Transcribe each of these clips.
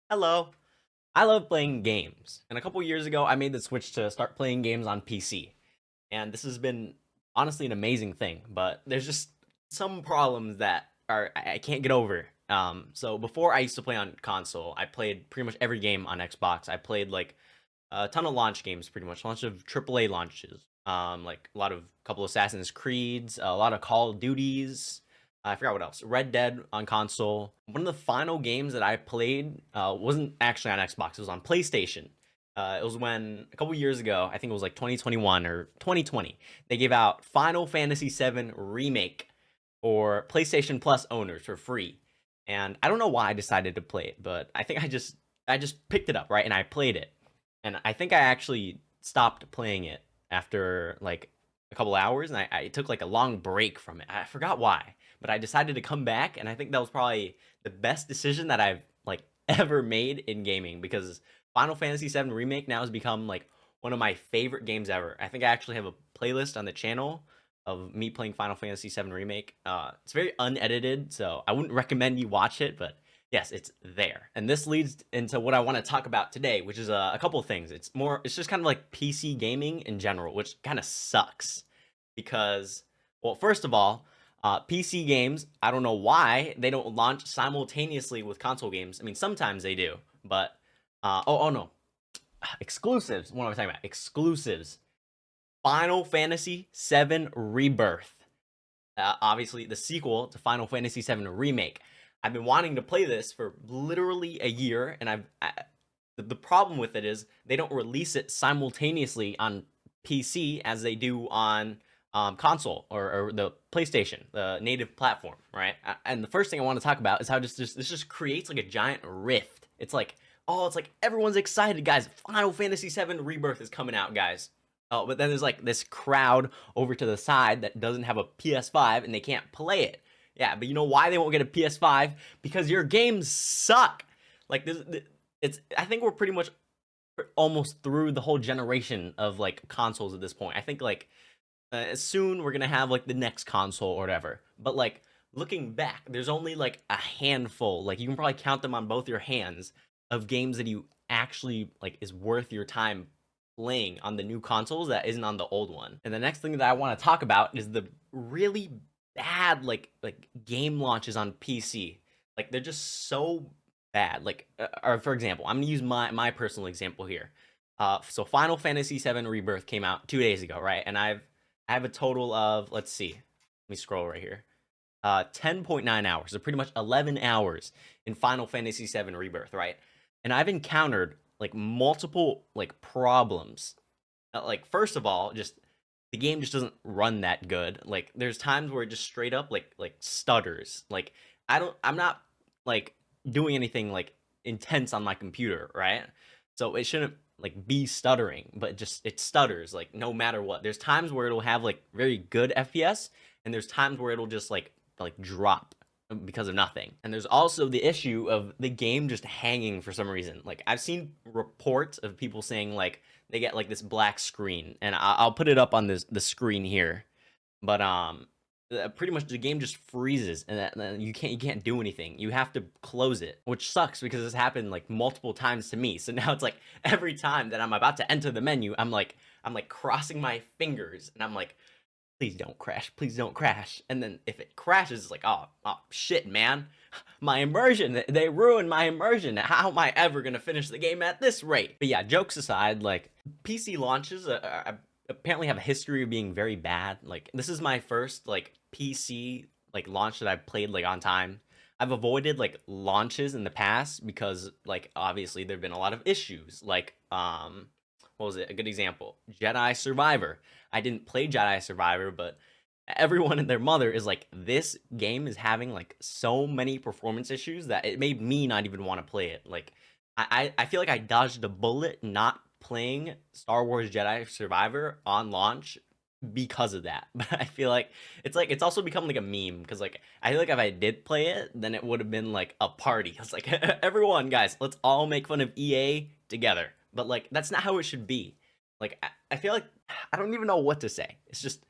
Hello. I love playing games. And a couple years ago, I made the switch to start playing games on PC. And this has been honestly an amazing thing, but there's just some problems that I can't get over. So before I used to play on console, I played pretty much every game on Xbox. I played like a ton of launch games, pretty much, a bunch of AAA launches. Like a lot of couple Assassin's Creeds, a lot of Call of Duties. I forgot what else. Red Dead on console. One of the final games that I played wasn't actually on Xbox. It was on PlayStation. It was when a couple years ago, I think it was like 2021 or 2020, they gave out Final Fantasy VII Remake for PlayStation Plus owners for free. And I don't know why I decided to play it, but I think I just picked it up, right? And I played it. And I think I actually stopped playing it after like a couple hours, and I took like a long break from it. I forgot why, but I decided to come back, and I think that was probably the best decision that I've like ever made in gaming, because Final Fantasy VII Remake now has become like one of my favorite games ever. I think I actually have a playlist on the channel of me playing Final Fantasy VII Remake. It's very unedited, so I wouldn't recommend you watch it, but yes, it's there. And this leads into what I want to talk about today, which is a couple of things. It's just kind of like PC gaming in general, which kind of sucks because, well, first of all, PC games, I don't know why they don't launch simultaneously with console games. I mean, sometimes they do, but oh no, exclusives. What am I talking about? Exclusives. Final Fantasy VII Rebirth, obviously the sequel to Final Fantasy VII Remake. I've been wanting to play this for literally a year, and the problem with it is they don't release it simultaneously on PC as they do on console or the PlayStation, the native platform, right? And the first thing I want to talk about is how this just creates like a giant rift. It's like, oh, it's like everyone's excited, guys. Final Fantasy VII Rebirth is coming out, guys. Oh, but then there's like this crowd over to the side that doesn't have a PS5 and they can't play it. Yeah, but you know why they won't get a PS5? Because your games suck. Like it's. I think we're pretty much almost through the whole generation of like consoles at this point. I think like soon we're gonna have like the next console or whatever. But like looking back, there's only like a handful. Like you can probably count them on both your hands of games that you actually like is worth your time playing on the new consoles that isn't on the old one. And the next thing that I want to talk about is the really bad like game launches on PC. Like they're just so bad. Like or for example, I'm gonna use my personal example here. So Final Fantasy VII Rebirth came out 2 days ago, right? And I have a total of, let's see, let me scroll right here. 10.9 hours, so pretty much 11 hours in Final Fantasy VII Rebirth, right? And I've encountered like multiple like problems. Like first of all, just the game just doesn't run that good. Like there's times where it just straight up like stutters. Like I'm not like doing anything like intense on my computer, right? So it shouldn't like be stuttering, but just it stutters like no matter what. There's times where it'll have like very good FPS, and there's times where it'll just like drop because of nothing. And there's also the issue of the game just hanging for some reason. Like I've seen reports of people saying like they get like this black screen, and I'll put it up on the screen here. But pretty much the game just freezes, and you can't do anything. You have to close it, which sucks because this happened like multiple times to me. So now it's like every time that I'm about to enter the menu, I'm like crossing my fingers, and I'm like, please don't crash, please don't crash. And then if it crashes, it's like, oh shit, man, my immersion, they ruined my immersion. How am I ever gonna finish the game at this rate? But yeah, jokes aside, like PC launches apparently have a history of being very bad. Like this is my first like PC like launch that I've played like on time. I've avoided like launches in the past because like obviously there've been a lot of issues. Like what was it? A good example, Jedi Survivor. I didn't play Jedi Survivor, but everyone and their mother is like, this game is having like so many performance issues that it made me not even want to play it. Like I feel like I dodged a bullet not playing Star Wars Jedi Survivor on launch because of that. But I feel like it's also become like a meme because like I feel like if I did play it, then it would have been like a party. It's like everyone, guys, let's all make fun of EA together. But like that's not how it should be. Like I feel like I don't even know what to say. It's just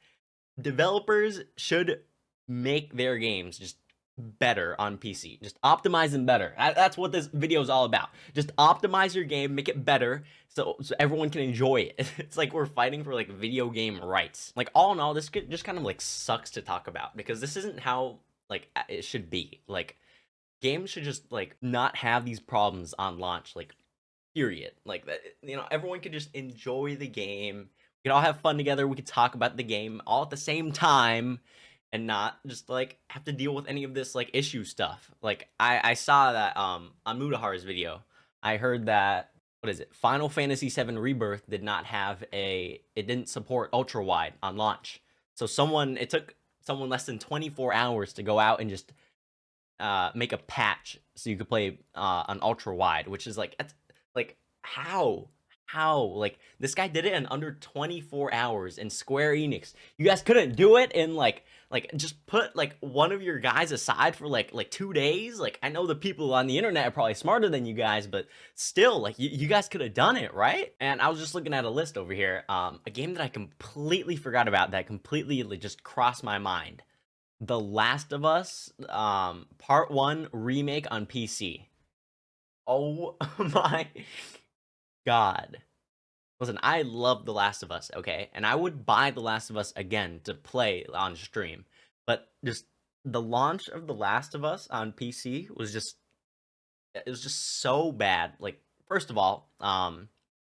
developers should make their games just better on PC. Just optimize them better. That's what this video is all about. Just optimize your game, make it better, so everyone can enjoy it. It's like we're fighting for like video game rights. Like all in all, this just kind of like sucks to talk about because this isn't how like it should be. Like games should just like not have these problems on launch. Like period. Like that, everyone could just enjoy the game. We could all have fun together. We could talk about the game all at the same time and not just like have to deal with any of this like issue stuff. Like I saw that on Mudahar's video. I heard that what is it? Final Fantasy VII Rebirth did not have it didn't support ultra wide on launch. So it took someone less than 24 hours to go out and just make a patch so you could play on ultra wide, which is like like how like this guy did it in under 24 hours. And Square Enix, you guys couldn't do it in like just put like one of your guys aside for like 2 days. Like I know the people on the internet are probably smarter than you guys, but still, like you guys could have done it, right? And I was just looking at a list over here, a game that I completely forgot about that completely like, just crossed my mind. The Last of Us Part 1 remake on PC. Oh my god. Listen, I love The Last of Us, okay? And I would buy The Last of Us again to play on stream. But just the launch of The Last of Us on PC was just it was just so bad. Like first of all, the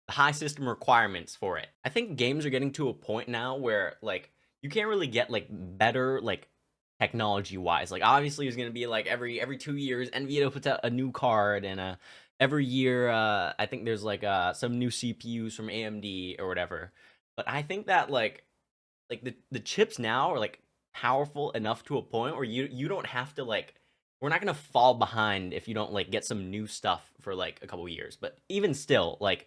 high system requirements for it. I think games are getting to a point now where like you can't really get like better like technology wise. Like obviously it's gonna be like every 2 years Nvidia puts out a new card, and every year I think there's like some new CPUs from AMD or whatever. But I think that like the chips now are like powerful enough to a point where you don't have to like we're not gonna fall behind if you don't like get some new stuff for like a couple years. But even still, like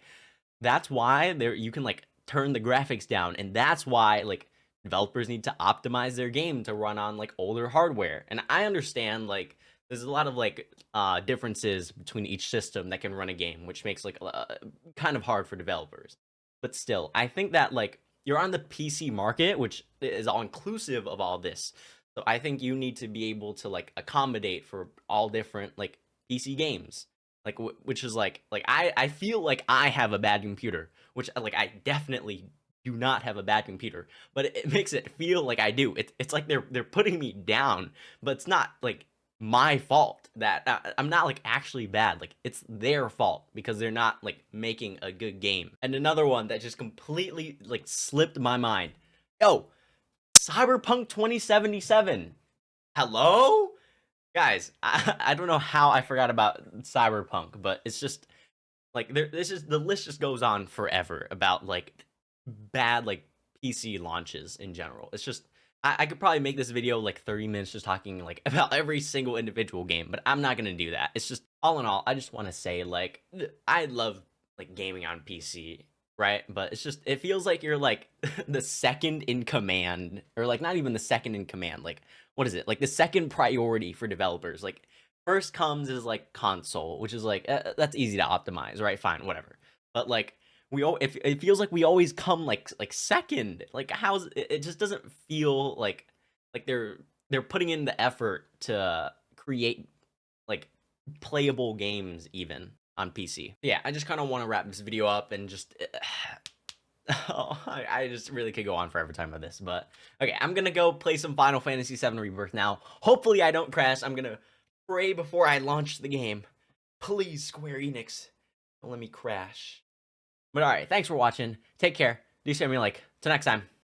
that's why there you can like turn the graphics down, and that's why like developers need to optimize their game to run on like older hardware. And I understand like there's a lot of like differences between each system that can run a game, which makes like kind of hard for developers. But still, I think that like you're on the PC market, which is all inclusive of all this. So I think you need to be able to like accommodate for all different like PC games. Like which is like I feel like I have a bad computer, which like I definitely do not have a bad computer, but it makes it feel like I do. It's like they're putting me down, but it's not like my fault that I'm not like actually bad. Like it's their fault because they're not like making a good game. And another one that just completely like slipped my mind. Yo, Cyberpunk 2077. Hello? Guys, I don't know how I forgot about Cyberpunk, but it's just like this is the list just goes on forever about like bad like PC launches in general. It's just I could probably make this video like 30 minutes just talking like about every single individual game, but I'm not gonna do that. It's just all in all, I just want to say like I love like gaming on PC, right? But it's just it feels like you're like the second in command, or like not even the second in command. Like what is it? Like the second priority for developers. Like first comes is like console, which is like that's easy to optimize, right? Fine, whatever. But like if it feels like we always come like second. Like how's it just doesn't feel like they're putting in the effort to create like playable games even on PC. Yeah, I just kind of want to wrap this video up and just oh, I just really could go on forever time with this, but okay, I'm gonna go play some Final Fantasy VII Rebirth now. Hopefully I don't crash. I'm gonna pray before I launch the game. Please, Square Enix, don't let me crash. But alright, thanks for watching. Take care. Do send me a like. Till next time.